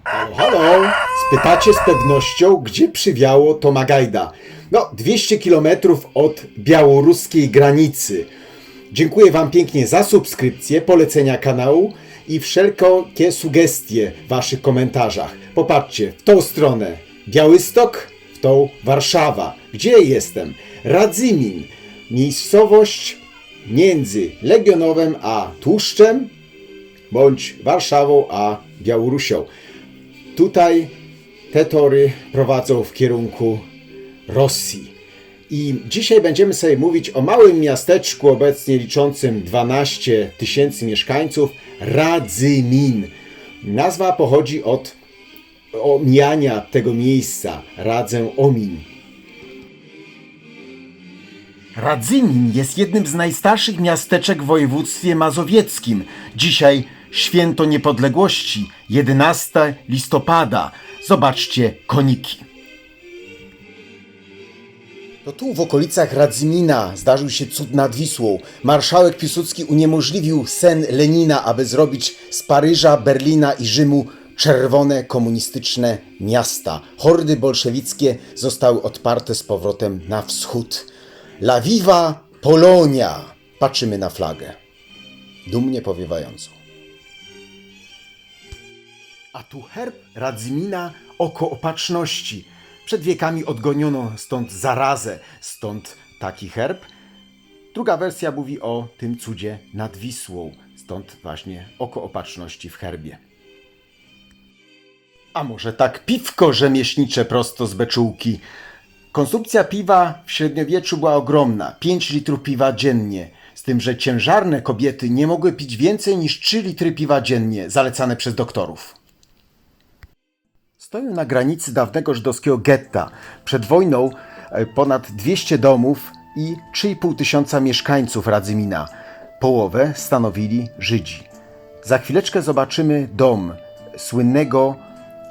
Halo, halo! Spytacie z pewnością, gdzie przywiało Tomagajda. 200 kilometrów od białoruskiej granicy. Dziękuję Wam pięknie za subskrypcję, polecenia kanału i wszelkie sugestie w Waszych komentarzach. Popatrzcie, w tą stronę Białystok, w tą Warszawa. Gdzie jestem? Radzymin. Miejscowość między Legionowem a Tłuszczem, bądź Warszawą a Białorusią. Tutaj te tory prowadzą w kierunku Rosji. I dzisiaj będziemy sobie mówić o małym miasteczku obecnie liczącym 12 tysięcy mieszkańców, Radzymin. Nazwa pochodzi od omijania tego miejsca, Radzę Omin. Radzymin jest jednym z najstarszych miasteczek w województwie mazowieckim. Dzisiaj święto niepodległości, 11 listopada. Zobaczcie koniki. To tu w okolicach Radzymina zdarzył się cud nad Wisłą. Marszałek Piłsudski uniemożliwił sen Lenina, aby zrobić z Paryża, Berlina i Rzymu czerwone komunistyczne miasta. Hordy bolszewickie zostały odparte z powrotem na wschód. La viva Polonia! Patrzymy na flagę. Dumnie powiewającą. A tu herb Radzymina, oko opatrzności. Przed wiekami odgoniono stąd zarazę, stąd taki herb. Druga wersja mówi o tym cudzie nad Wisłą, stąd właśnie oko opatrzności w herbie. A może tak piwko rzemieślnicze prosto z beczułki. Konsumpcja piwa w średniowieczu była ogromna, 5 litrów piwa dziennie. Z tym, że ciężarne kobiety nie mogły pić więcej niż 3 litry piwa dziennie, zalecane przez doktorów. Stoją na granicy dawnego żydowskiego getta. Przed wojną ponad 200 domów i 3,5 tysiąca mieszkańców Radzymina. Połowę stanowili Żydzi. Za chwileczkę zobaczymy dom słynnego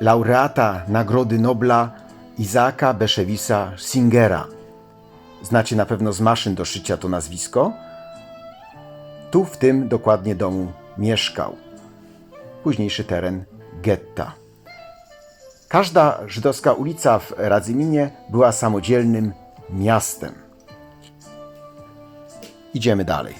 laureata Nagrody Nobla Izaaka Beszewisa Singera. Znacie na pewno z maszyn do szycia to nazwisko. Tu w tym dokładnie domu mieszkał. Późniejszy teren getta. Każda żydowska ulica w Radzyminie była samodzielnym miastem. Idziemy dalej.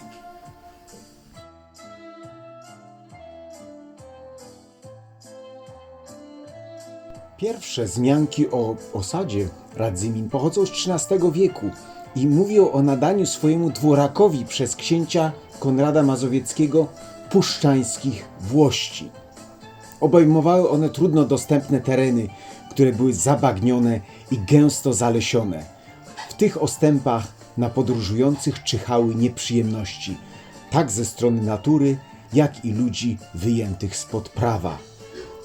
Pierwsze wzmianki o osadzie Radzymin pochodzą z XIII wieku i mówią o nadaniu swojemu dworakowi przez księcia Konrada Mazowieckiego puszczańskich włości. Obejmowały one trudno dostępne tereny, które były zabagnione i gęsto zalesione. W tych ostępach na podróżujących czyhały nieprzyjemności, tak ze strony natury, jak i ludzi wyjętych spod prawa.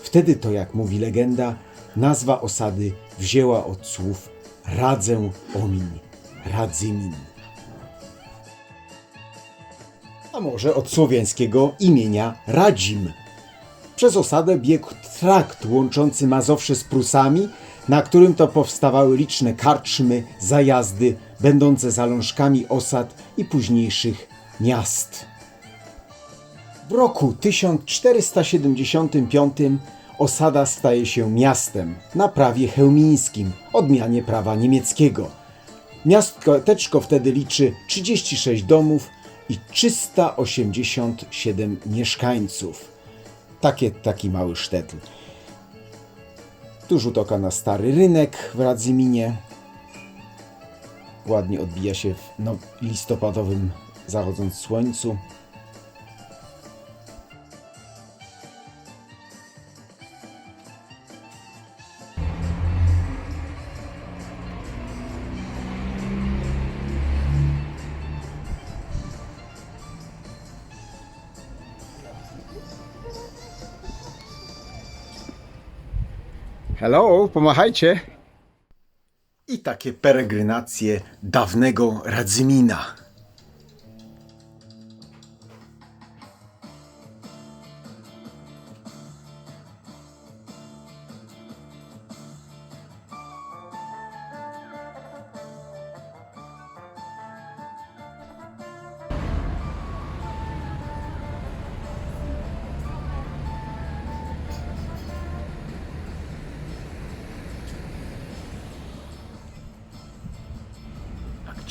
Wtedy to, jak mówi legenda, nazwa osady wzięła od słów Radzę Omin, Radzymin. A może od słowiańskiego imienia Radzim. Przez osadę biegł trakt łączący Mazowsze z Prusami, na którym to powstawały liczne karczmy, zajazdy, będące zalążkami osad i późniejszych miast. W roku 1475 osada staje się miastem na prawie chełmińskim, odmianie prawa niemieckiego. Miasteczko wtedy liczy 36 domów i 387 mieszkańców. Taki mały sztetl. Tu rzut oka na stary rynek w Radzyminie. Ładnie odbija się w listopadowym zachodząc słońcu. Hello, pomachajcie. I takie peregrinacje dawnego Radzymina.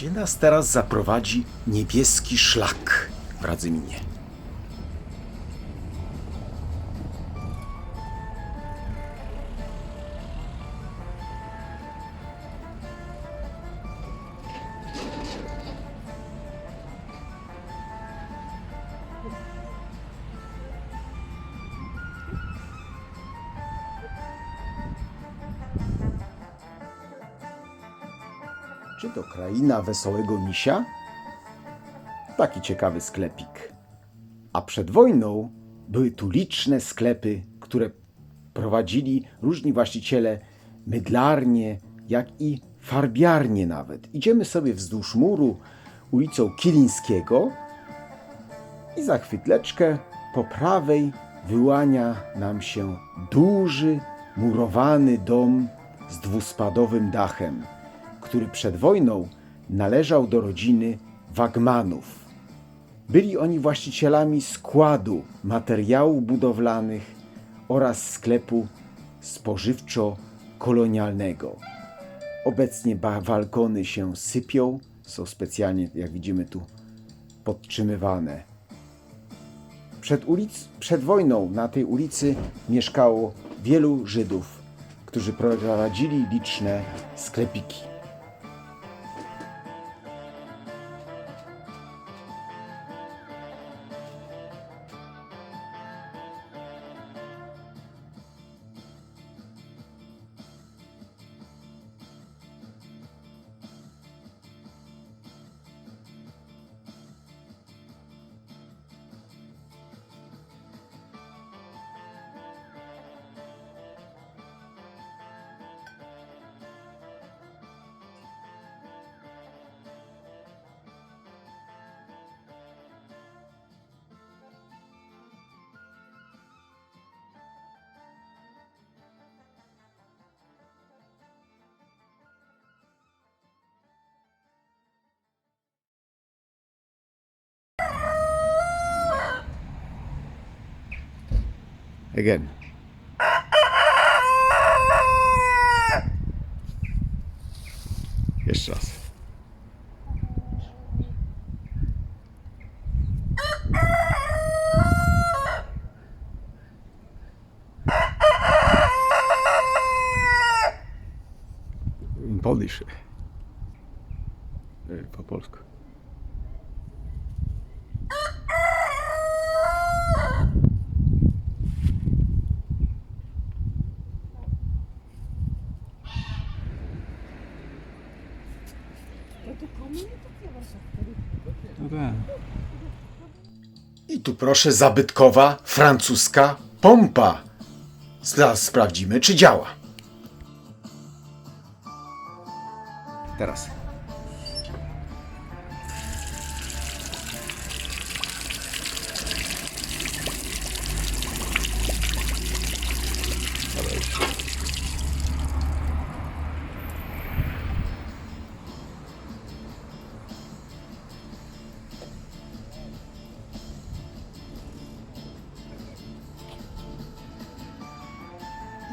Gdzie nas teraz zaprowadzi niebieski szlak w Radzyminie? Czy to kraina wesołego misia? Taki ciekawy sklepik. A przed wojną były tu liczne sklepy, które prowadzili różni właściciele, mydlarnie, jak i farbiarnie nawet. Idziemy sobie wzdłuż muru ulicą Kilińskiego i za chwileczkę po prawej wyłania nam się duży, murowany dom z dwuspadowym dachem, który przed wojną należał do rodziny Wagmanów. Byli oni właścicielami składu materiałów budowlanych oraz sklepu spożywczo-kolonialnego. Obecnie balkony się sypią, są specjalnie, jak widzimy tu, podtrzymywane. Przed wojną na tej ulicy mieszkało wielu Żydów, którzy prowadzili liczne sklepiki. Again. Jeszcze raz. In Polish. Po polsku. I tu proszę zabytkowa francuska pompa. Zaraz sprawdzimy, czy działa. Teraz.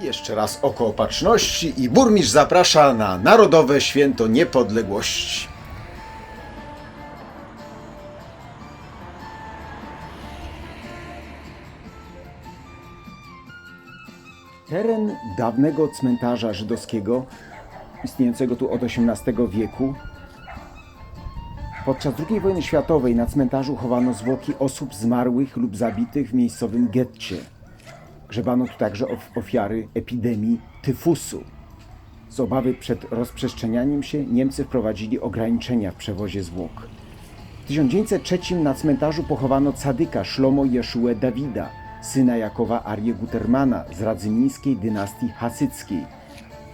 Jeszcze raz oko opatrzności i burmistrz zaprasza na Narodowe Święto Niepodległości. Teren dawnego cmentarza żydowskiego, istniejącego tu od XVIII wieku. Podczas II wojny światowej na cmentarzu chowano zwłoki osób zmarłych lub zabitych w miejscowym getcie. Grzebano tu także ofiary epidemii tyfusu. Z obawy przed rozprzestrzenianiem się Niemcy wprowadzili ograniczenia w przewozie zwłok. W 1903 na cmentarzu pochowano cadyka Szlomo Jeszułę Dawida, syna Jakowa Arię Gutermana z radzymińskiej dynastii hasyckiej.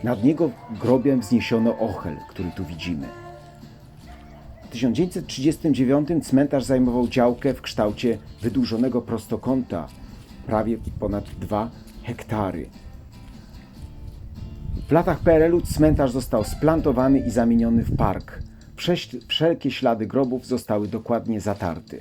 Nad niego grobem wzniesiono ochel, który tu widzimy. W 1939 cmentarz zajmował działkę w kształcie wydłużonego prostokąta, prawie ponad 2 hektary. W latach PRL-u cmentarz został splantowany i zamieniony w park. Wszelkie ślady grobów zostały dokładnie zatarte.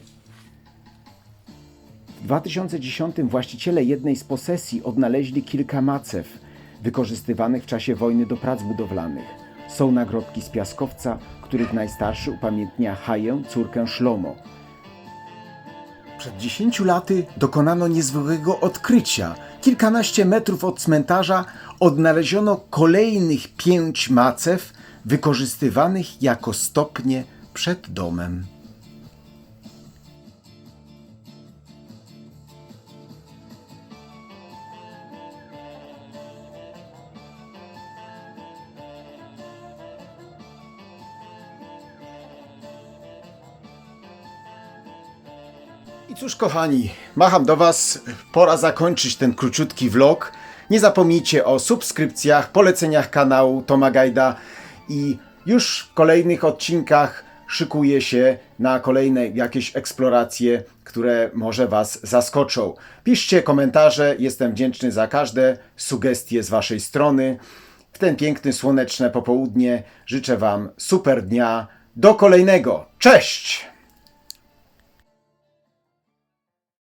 W 2010 właściciele jednej z posesji odnaleźli kilka macew wykorzystywanych w czasie wojny do prac budowlanych. Są nagrobki z piaskowca, które których najstarszy upamiętnia Haję, córkę Szlomo. Przed 10 laty dokonano niezwykłego odkrycia. Kilkanaście metrów od cmentarza odnaleziono kolejnych 5 macew wykorzystywanych jako stopnie przed domem. I cóż, kochani, macham do Was, pora zakończyć ten króciutki vlog. Nie zapomnijcie o subskrypcjach, poleceniach kanału Toma Gajda i już w kolejnych odcinkach szykuję się na kolejne jakieś eksploracje, które może Was zaskoczą. Piszcie komentarze, jestem wdzięczny za każde sugestie z Waszej strony. W ten piękny, słoneczne popołudnie życzę Wam super dnia. Do kolejnego. Cześć!